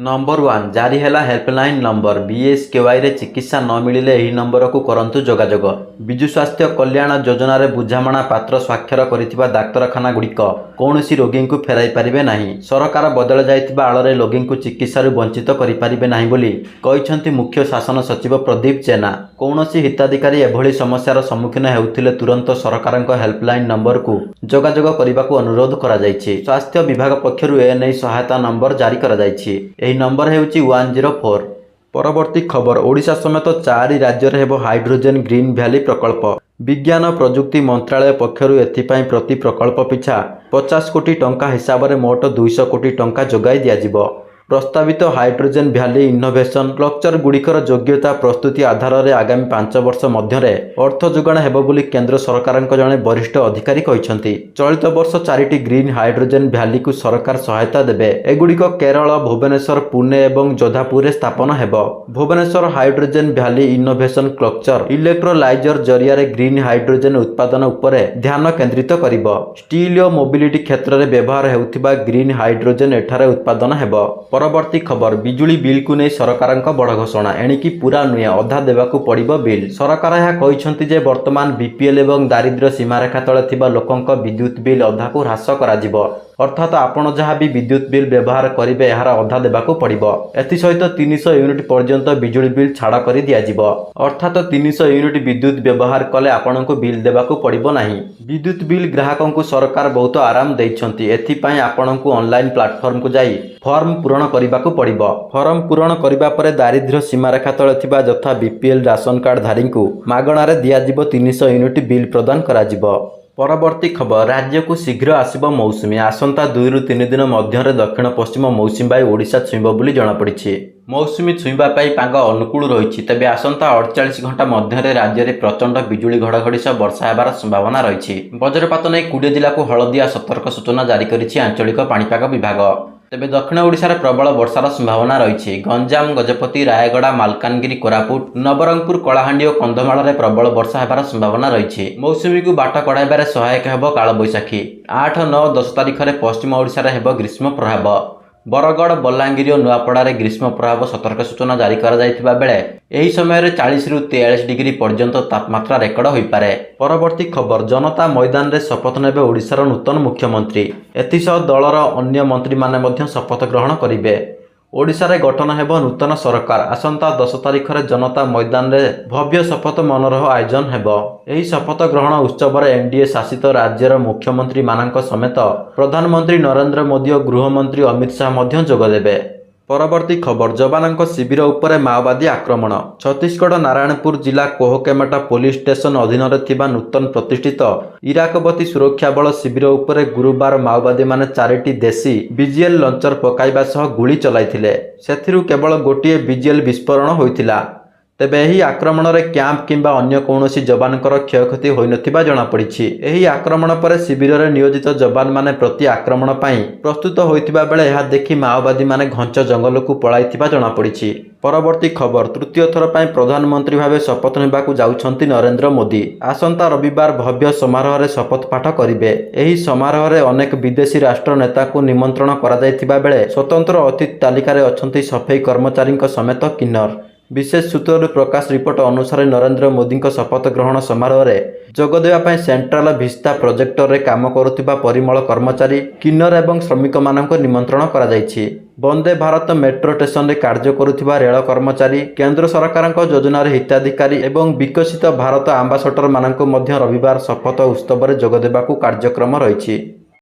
Number 1 जारी है helpline number BSKY रे चिकित्सा न मिलिले एही नंबर को करंतु जोगाजोग। विजु स्वास्थ्य कल्याण योजना रे बुझामणा पात्र स्वाक्षर करिथिबा डाक्तरखाना गुड़िक कौनसी रोगी को फेराई पारिबे नाही। सरकार बदल जाइथिबा आଳରେ रोगी को चिकित्सा वंचित करि पारिबे नाही बोली कहिसंती मुख्य शासन सचिव प्रदीप जेना। कौनसी हिताधिकारी एभली समस्यार सम्मुखीन हेउथिले तुरंत सरकारक हेल्पलाइन नंबर को जोगाजोग करने अनुरोध करा जायछि। स्वास्थ्य विभाग पक्षरु एनै सहायता नंबर जारी करा जायछि। एही नंबर हेउछि 104। परवर्ती खबर ओडिशा समेत 4 राज्य रे हेबो हाइड्रोजन ग्रीन वैली प्रकल्प। विज्ञान प्रजुक्ति मंत्रालय पक्षरु एथिपाई प्रति प्रकल्प पिछा 50 कोटी टंका हिसाब रे मोट 200 कोटी टंका जोगाई दियाजिबो। प्रस्तावित हाइड्रोजन वैली इनोवेशन क्लस्टर गुड़िकर योग्यता प्रस्तुति आधार में आगामी 5 वर्ष मध्य अर्थ जोगाण हेबो बोली केंद्र सरकार जड़े वरिष्ठ अधिकारी कहते। चलित वर्ष 4टी ग्रीन हाइड्रोजन वैली को सरकार सहायता देबे। एगुड़िक केरल, भुवनेश्वर, पुणे और जोधापुर स्थापन हेबो। Bhubaneswar hydrogen valley innovation cluster electrolyser जरिया ग्रीन हाइड्रोजन उत्पादन उपरे ध्यान केंद्रित करिबो। स्टील और मोबिलिटी क्षेत्र में व्यवहार हेउथिबा ग्रीन हाइड्रोजन एठारे उत्पादन हेबो। परवर्ती खबर बिजुली बिल को नहीं सरकार बड़ घोषणा एणिकी पूरा नुहे अधा देवाकू पड़िबो बिल। सरकार यह कहते जे वर्तमान बीपीएल एवं दारिद्र्य सीमारेखा तले थिबा लोकंक विद्युत बिल अधा को ह्रास कराजिबो। अर्थात आपण जहाँ भी विद्युत बिल व्यवहार करेंगे यार अधा देवाकू पड़िबो। एथि सहित 300 यूनिट पर्यंत बिजुली बिल छाड़ कर दियाजिबो। अर्थात 300 यूनिट विद्युत व्यवहार कले आपनको बिल देवाकू पड़िबो नाही। विद्युत बिल ग्राहकों को सरकार बहुत आराम देइछंती। एथिपाई आपनको ऑनलाइन प्लेटफॉर्म को जाई फॉर्म पूरण करबाकू पड़िबो। फॉर्म पूरण करिबा परे दारिद्र्य सीमारेखा तले थिबा यथा बीपीएल राशन कार्ड धारी को मागणारे दियाजिबो 300 यूनिट बिल प्रदान कराजिबो। परवर्ती खबर राज्य को शीघ्र आसिबो मौसुमी। आसंता 2 ରୁ 3 दिन मध्य दक्षिण पश्चिम मौसुमी बायु ओडिशा छुईब बोली जଣାपड़ी। मौसुमी छुईबा पाग अनुकूल रही। तेबे आसंता 48 घंटा मध्य राज्य में प्रचंड बिजुली घड़घड़ी सह वर्षा हेबार संभावना रही। वज्रपात नहीं 20 जिला को हलदिया सतर्क सूचना जारी करिछि आंचलिक पाणीपाग विभाग। तेबे दक्षिण ओडिशा रे प्रबल वर्षार संभावना रही। गंजाम, गजपति, रायगड़ा, मालकानगिरी, कोरापुट, नवरंगपुर, कलाहांडी और कंधमाल रे प्रबल वर्षा हेबार संभावना रही। मौसुमी को बाट कड़ाइबार सहायक हेबो कालबैशाखी। 8, 9, 10 तारिख में पश्चिम ओडिशा रे हेबो ग्रीष्म प्रभाव। बरगड़, बलांगीर और नुआपड़ा ग्रीष्म प्रभाव सतर्क सूचना जारी करा जायतिबा बेले एही समय रे 40 ରୁ 43 डिग्री पर्यंत तापमात्रा रेकर्ड होई पारे। परवर्ती खबर जनता मैदान रे शपथ नेबे ओडिशार नूतन मुख्यमंत्री। एथिसह दलर अन्य मंत्री माने मध्य शपथ ग्रहण करिवे। ओडिशा रे गठन हेबो नूतन सरकार। आसंता 10 तारिख रे जनता मैदान रे भव्य शपथ मनोरह आयोजन हेबो। एही शपथ ग्रहण उत्सव रे एनडीए शासित राज्यर मुख्यमंत्री मानक समेत प्रधानमंत्री नरेंद्र मोदी और गृहमंत्री अमित शाह मध्य जोग देबे। परवर्ती खबर जवानों शिविर उपरे माओवादी आक्रमण। छत्तीसगढ़ नारायणपुर जिला कोहकेमटा पुलिस स्टेशन अधीन थिबा नूतन प्रतिष्ठित इराकबती सुरक्षा बल शिविर उपरे गुरुवार माओवादी माने 4टी देशी बीजीएल लंचर पकाइबा सह गुली चलाइथिले। सेथिरु केवल गोटिए बीजीएल विस्फोरण होइथिला। तेबे एही आक्रमण रे कैंप किंबा अन्य कौनसी जवानकर क्षयक्षति होई नथिबा जणा पड़िछि। एही आक्रमण पर शिविर रे नियोजित जवान माने प्रति आक्रमण पई प्रस्तुत होइतिबा बेले यह देखि माओवादी माने घंच जंगल को पळाइतिबा जणा पड़िछि। परवर्ती खबर तृतीय थर पई प्रधानमंत्री भावे शपथ नेबाकू जाउछंती नरेंद्र मोदी। आसंता रविवार भव्य समारोह रे शपथ पाठ करिवे। एही समारोह रे अनेक विदेशी राष्ट्र नेता को निमंत्रण करा जायतिबा बेले स्वतंत्र अतिथि तालिका रे अछंती सफाई कर्मचारी समेत किन्नर। विशेष सूत्रରୁ प्रकाश रिपोर्ट अनुसार नरेंद्र मोदी शपथ ग्रहण समारोह में जोगदेवा सेंट्रल भिस्ता प्रोजेक्टर रे काम करुथिबा परिमल कर्मचारी, किन्नर एवं श्रमिक मानक निमंत्रण करा जायछि। वंदे भारत मेट्रो स्टेशन रे कार्य करुथिबा रेल कर्मचारी, केंद्र सरकार योजनार हिताधिकारी एवं विकसित भारत आंबासडर मानक मध्य रविवार शपथ उत्सव में जोगदेबाकू कार्यक्रम रही।